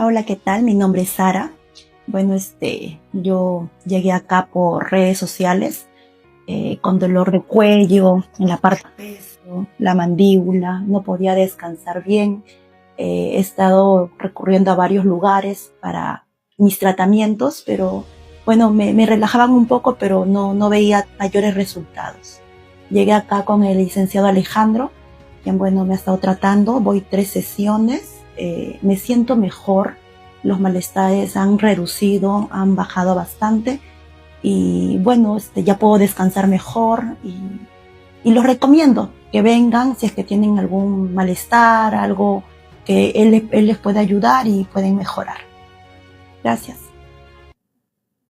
Hola, ¿qué tal? Mi nombre es Sara. Bueno, yo llegué acá por redes sociales con dolor de cuello, en la parte del pecho, la mandíbula, no podía descansar bien. He estado recurriendo a varios lugares para mis tratamientos, pero bueno, me relajaban un poco, pero no veía mayores resultados. Llegué acá con el licenciado Alejandro, quien bueno, me ha estado tratando, voy 3 sesiones, me siento mejor, los malestares han reducido, han bajado bastante y bueno, ya puedo descansar mejor y los recomiendo que vengan si es que tienen algún malestar, algo que él les puede ayudar y pueden mejorar. Gracias.